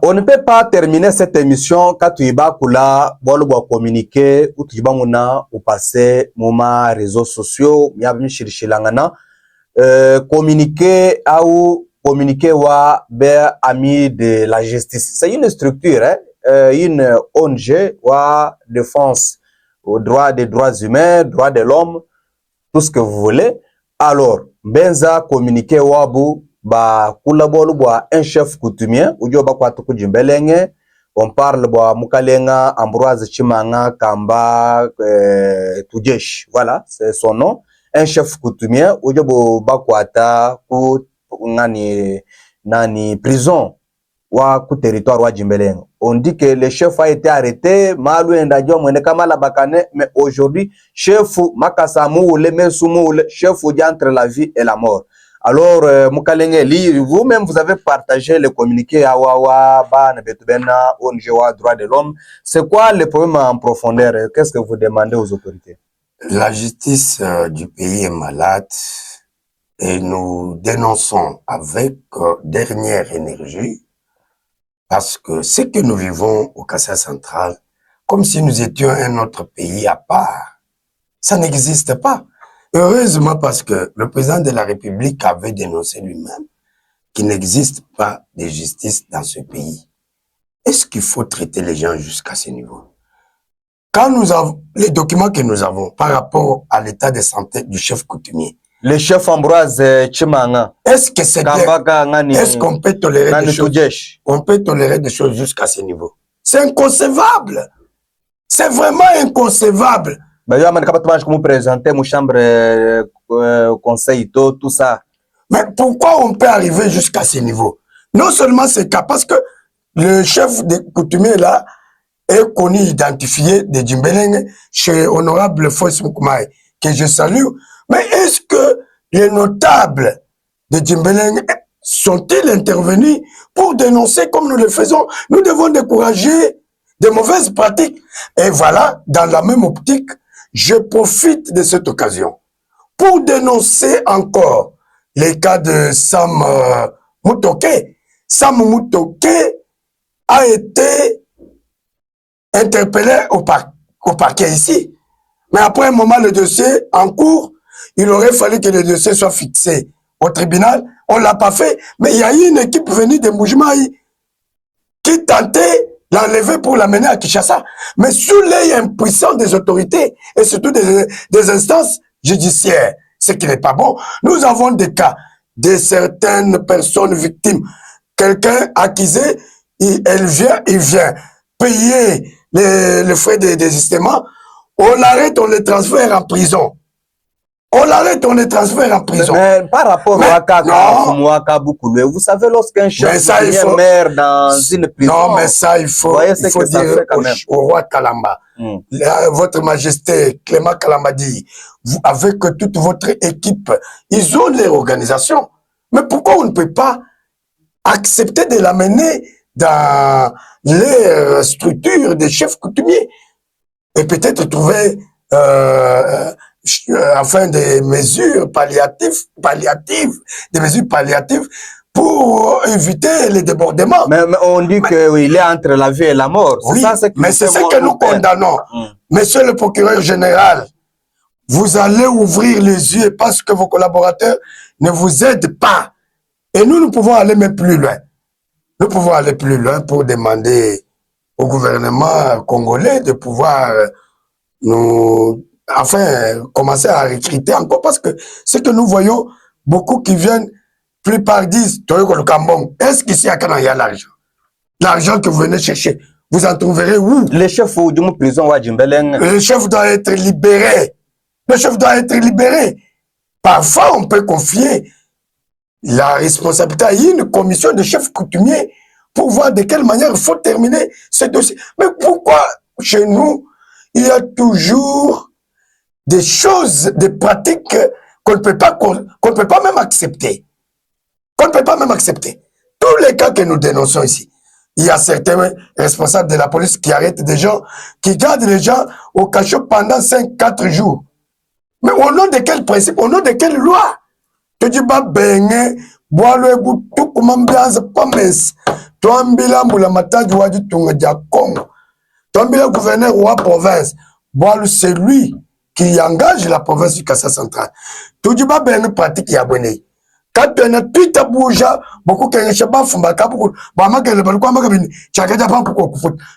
On ne peut pas terminer cette émission quand tu vas communiquer ou tu vas ou passer moment réseaux sociaux, communiquer ou communiquer wa amis de la justice. C'est une structure, hein? Une ONG wa défense aux droits des droits humains, droits de l'homme, tout ce que vous voulez. Alors, benza communiquer wabu ba kulabolu ba un chef coutumier ujo ba kwa tuku jimbelenge. On parle ba Mukalenga Ambroise Chimanga Kamba Tujesh. Voilà, c'est son nom. Un chef coutumier ujo ba kwa ta ku nani prison wa ku territoire wa Jimbelenge. On dit que le chef a été arrêté, Malou Ndadio Mwenekama Bakane, mais aujourd'hui, chef Makasamou, le Mesumou, chef entre la vie et la mort. Alors, Mukalenge, vous-même, vous avez partagé le communiqué à Wawa, Ban, Betubena, ONGWA, droit de l'homme. C'est quoi le problème en profondeur? Qu'est-ce que vous demandez aux autorités? La justice du pays est malade et nous dénonçons avec dernière énergie parce que ce que nous vivons au Kassai central, comme si nous étions un autre pays à part, ça n'existe pas. Heureusement parce que le président de la République avait dénoncé lui-même qu'il n'existe pas de justice dans ce pays. Est-ce qu'il faut traiter les gens jusqu'à ce niveau? Quand nous avons les documents que nous avons par rapport à l'état de santé du chef coutumier, le chef Ambroise Chimanga, est-ce que c'est est-ce qu'on peut tolérer des choses? On peut tolérer des choses jusqu'à ce niveau. C'est inconcevable. C'est vraiment inconcevable. Mais tout ça. Mais pourquoi on peut arriver jusqu'à ce niveau? Non seulement c'est cas, parce que le chef de coutumier là est connu, identifié de Jimbelenge chez Honorable Foss Moukoumai, que je salue. Mais est-ce que les notables de Jimbelenge sont-ils intervenus pour dénoncer comme nous le faisons? Nous devons décourager des mauvaises pratiques. Et voilà, dans la même optique, je profite de cette occasion pour dénoncer encore les cas de Sam Mutoke. Sam Mutoke a été interpellé au parquet ici. Mais après un moment, le dossier en cours, il aurait fallu que le dossier soit fixé au tribunal. On ne l'a pas fait, mais il y a eu une équipe venue de Moujmaï qui tentait l'enlever pour l'amener à Kinshasa. Mais sous l'œil impuissant des autorités et surtout des instances judiciaires, ce qui n'est pas bon, nous avons des cas de certaines personnes victimes. Quelqu'un accusé, il vient payer les frais de désistement, on l'arrête, on le transfère en prison. On l'arrête, on le transfère en prison. Mais par rapport à beaucoup, vous savez, lorsqu'un chef devient maire dans une prison... Non, mais ça, il faut dire au roi Kalamba, votre majesté Clément Kalambadi, vous, avec toute votre équipe, ils ont les organisations. Mais pourquoi on ne peut pas accepter de l'amener dans les structures des chefs coutumiers et peut-être trouver enfin des mesures palliatives, des mesures palliatives pour éviter les débordements. Mais on dit qu'il est entre la vie et la mort. Oui, mais c'est ce que nous condamnons. Monsieur le procureur général, vous allez ouvrir les yeux parce que vos collaborateurs ne vous aident pas. Et nous pouvons aller même plus loin. Nous pouvons aller plus loin pour demander au gouvernement congolais de pouvoir nous, enfin, commencer à recruter encore parce que ce que nous voyons, beaucoup qui viennent, plupart disent, est-ce qu'ici à Canada il y a l'argent? L'argent que vous venez chercher, vous en trouverez où? Le chef de prison, le chef doit être libéré. Le chef doit être libéré. Parfois, on peut confier la responsabilité à une commission de chefs coutumiers pour voir de quelle manière il faut terminer ce dossier. Mais pourquoi chez nous, il y a toujours des choses, des pratiques qu'on ne peut pas même accepter. Qu'on ne peut pas même accepter. Tous les cas que nous dénonçons ici, il y a certains responsables de la police qui arrêtent des gens, qui gardent les gens au cachot pendant 5-4 jours. Mais au nom de quel principe, au nom de quelle loi? Tu dis, bah, ben, bois le bout, tout comme ambiance, pas mince. Toambila Moula Matadi Wadi Tunga Congo. Toambila gouverneur ou province. Boalou, c'est lui qui engage la province du Kassa central. Tout du bas, ben, pratique yabonné. Quand tu as tout à bouger, beaucoup de gens ne font pas beaucoup. Bah,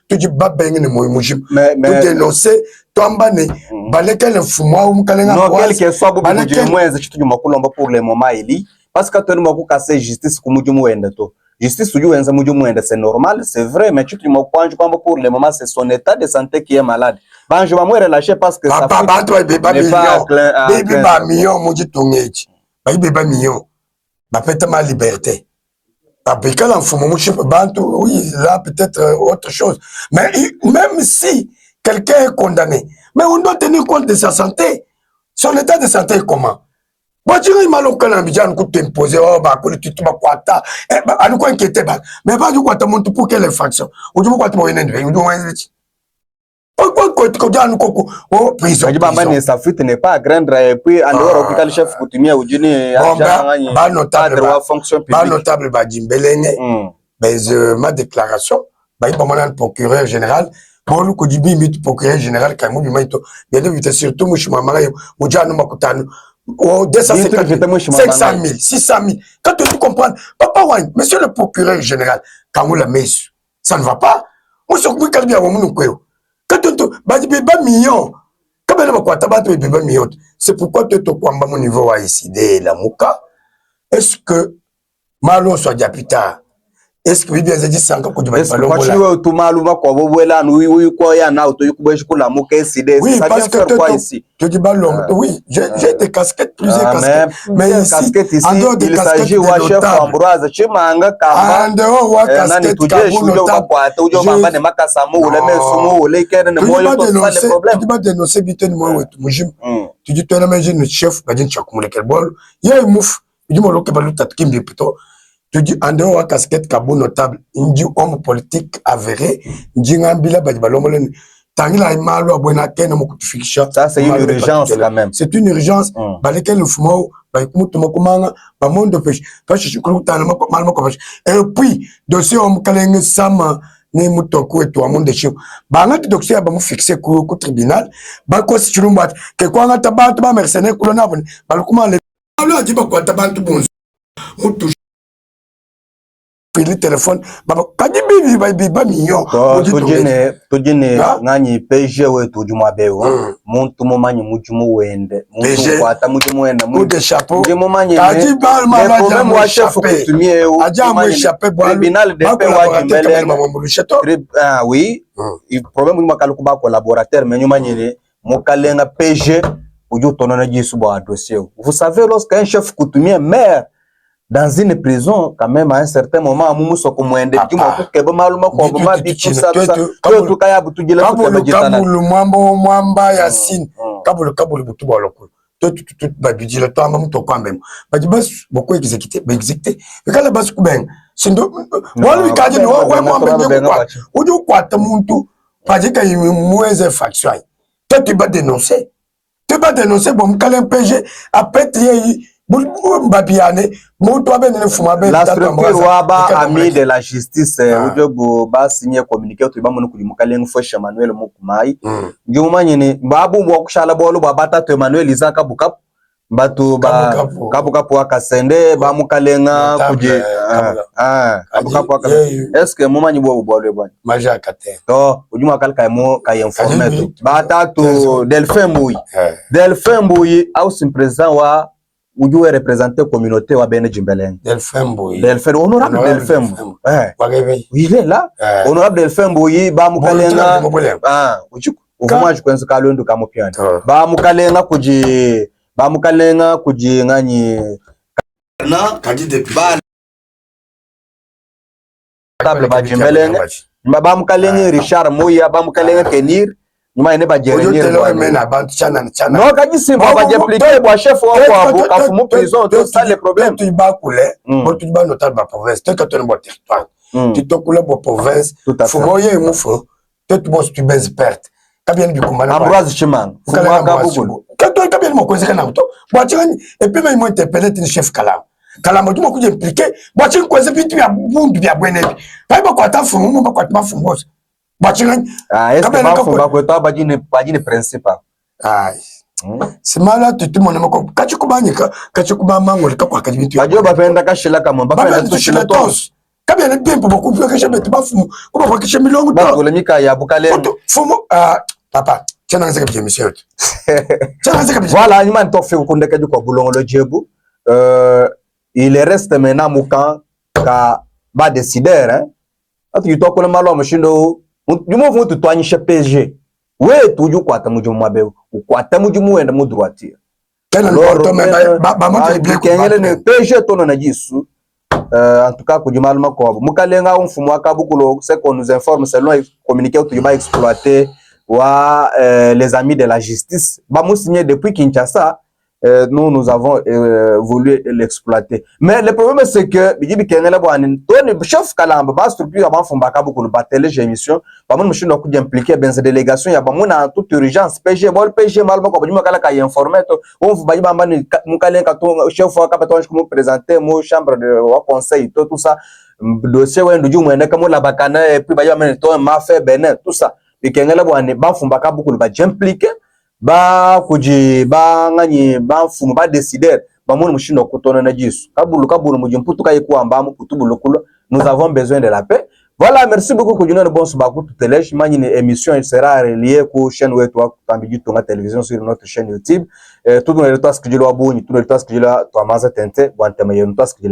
tu dis bah ben ne moi mujim. Tu dénoncer, tomba ne. Balé quel fumoi ou kalenga. Non, quel que soit beaucoup de moins, je te dis makulomba pour le moment Eli. Parce que tu as beaucoup cassé justice comme du moyen to. Justice tu dis c'est normal, c'est vrai, mais tu te dis pour le moment c'est son état de santé qui est malade. Ben je vais me relâcher parce que ça. Papa toi bébé million muji tongeji. Bébé million. Peut-être ma liberté. Après, quand oui, là, peut-être autre chose. Mais même si quelqu'un est condamné, mais on doit tenir compte de sa santé. Son état de santé est comment? Bon, tu vois, mal au Canada, on t'imposer, oh, bah, tu te vas quoi, à nous quoi inquiéter, mais pas du quoi, tu montes pour quelle infraction? Ou du quoi, tu vas sa fuite n'est pas à craindre et puis en dehors hôpital chef coutumier ou dîner notable Badjimbelenge ma déclaration le procureur général pour le procureur général quand bien surtout moi 250 000, 500 000, 600 000. Quand tu comprends, papa Wine, monsieur le procureur général, quand vous la mettez, ça ne va pas. Moi, je suis bien quand tu as million, c'est pourquoi tu as mon niveau à ici de la Mouka. Est-ce que Malo soit déjà plus tard? Est-ce que bien dit ça encore que tu vas pas tout maluma quoi oui parce que tu dis ballon oui j'ai des casquettes plusieurs casquettes mais ici en dehors des casquettes de Ambroise Chimanga Kamba en dehors wa casquette tu vas dénoncer Biten moi mujim tu dis toi là mais j'ai chef badin chakumule quel bol il y a un mouf il dit moi loke balu tatkim plutôt. Tu dis, en dehors de casquette Kabou notable, il dit homme politique avéré, il dit Ngambila Badibalomolen, Tangila Malo Abuenake, fiction. Ça, c'est une urgence quand même. C'est une urgence. Baleken le fumo, Bakumanga, Bamon de pêche. Parce que je crois que et puis, dossier homme Kaleng Sama, ne Mutoko et toi, mon déchet. Bangat dossier à Bamou fixé au tribunal, Bako si tu nous battes, que quoi, on tabac, mercenaire, colonable, Balkuma, le. Alors, dit quoi, tabac, tout bon. Le téléphone baba kadi bibi ba million to jene ngani PG we to juma bewo muntu momanyi mujumu wende muntu kwata mujumu wende muntu chapeau mujumu manyi kadi ba ma problème wa chef coutumier ou tribunal de paix wa Jimbele oui il problème mu makaluku ba collaborateur mais nyumanyele mokalenga PG uju tonona jisu ba dossier. Vous savez lorsqu'un chef coutumier maire dans une prison, quand même, à un certain moment, à Moussou, comme on dit, tu m'as dit que maluma ko bama bi tout ça tout kaya butu jela tout le jitana kabulu mwamba Yassine kabulu butu baloko tout ba bidjela to amba muto kwa même ba dibas beaucoup exécuté mais quand la bas ku ben sindo wala bi kaje no wa mwamba de kwa uju kwata muntu pa je kay moueze faction toi tu vas dénoncer bon kalen PG après la structure waba ami de la justice ujobo ba signé communiqué to bamono kulimukalenga fosha Emmanuel Mukumai njuma nyine babu bwa kushala bolo babata to Emmanuel Izaka bukap batu ba kabukapu akasende ba mukalenga kuje kabukapu akasende est-ce que mumanyi bwa bolo bwana maja kate to ujuma kalka mo kay informer to bata to Delphin Mbuyi au sim président wa Uju est représenté communauté wa Bene Jimbelenge. Delphin, honorable Delphin Mbuyi. Il est là. Honorable Delphin Mbuyi, ba mukalenga. Uju, moi je pense que l'on doit mopiana. Ba mukalenga kuji ngani. Na kadi depuis. Ba table ba Jimbelenge. Ba mukalenga Richard Moya, ba mukalenga Kenir. Nyuma ene ba jerenir non kaji simba ba j'appliquer bo chef wa ko afumu prison to ça le problème tu ba coulé tu ba notable ba province tu que tu no territoire tu to coulé bo province faut moyen mo fo tu boss tu ben perte kabien du kumana Ambroise Chimanga fuma ka bugulu ka to kabien mo ko zeka na to bo tirani et puis moi interpellé tin chef kala kalamba tu mokuja impliqué bachi kweze vitu ya bundu vya bwenebi paiba kwa tafumu mumba kwa mafungoza bachi ngani est-ce que bafumba kwetwa bajini principal ai simala tutumone mako kachikubanyika kachikumamangolika kwa kaji vitu bajo bapenda kashila kama bapenda tushila tos kabya ne tempo bakuvya kasha betu bafumu kuba kwa kisha milongo to bakulemika ya bukale fumu papa tena nzeka bya monsieur tena nzeka bya voilà nyuma ntofe ukundeka kwa bulongo jebu il reste maintenant mukan ka ba décideur hein atu yitoko le malo amushindo nyuma vu tutwanyisha PSG we tuju kwata mujumu mabeu ukwata mujumu wenda mu droitier tena l'autre mais ba montre bien que ne PSG tono na jisu en tout cas kujumala makobo mukalenga umfumu akabukulo ce qu'on nous informe selon communiqué où tu vas exploiter wa les amis de la justice ba musigné depuis Kinshasa. Nous avons voulu l'exploiter. Mais le problème c'est que bijibi kengele bwani toni chef kalamba ba structure ba mfumbaka beaucoup le batele émission ba mun mushindo ku impliquer benza délégation ya ba muna toute urgence PG bol PG malba ko banyuma kala ka informer to on fu bayiba mbani mukalenka to chef wa kapato ko présenter mo chambre de wa conseil tout ça dossier wendo jumu ende kamo la bakana et puis bayiba mbani to ma fait benin tout ça bikengele bwani ba mfumbaka beaucoup le ba impliquer ba kuji ba ngani ba mfumu ba décider ba moni mushindo kutona na jisu kabulu mujimputu kai kuamba mu kutubulu kulo nous avons besoin de la paix. Voilà, merci beaucoup kujuna bon subaku tutelèche mani une émission sera reliée ku chaîne wetu wa Tambiji Tonga télévision sur notre chaîne YouTube tout le temps ce que je dois bonni tout le temps ce que je dois maza tente bon tema yenu temps ce que je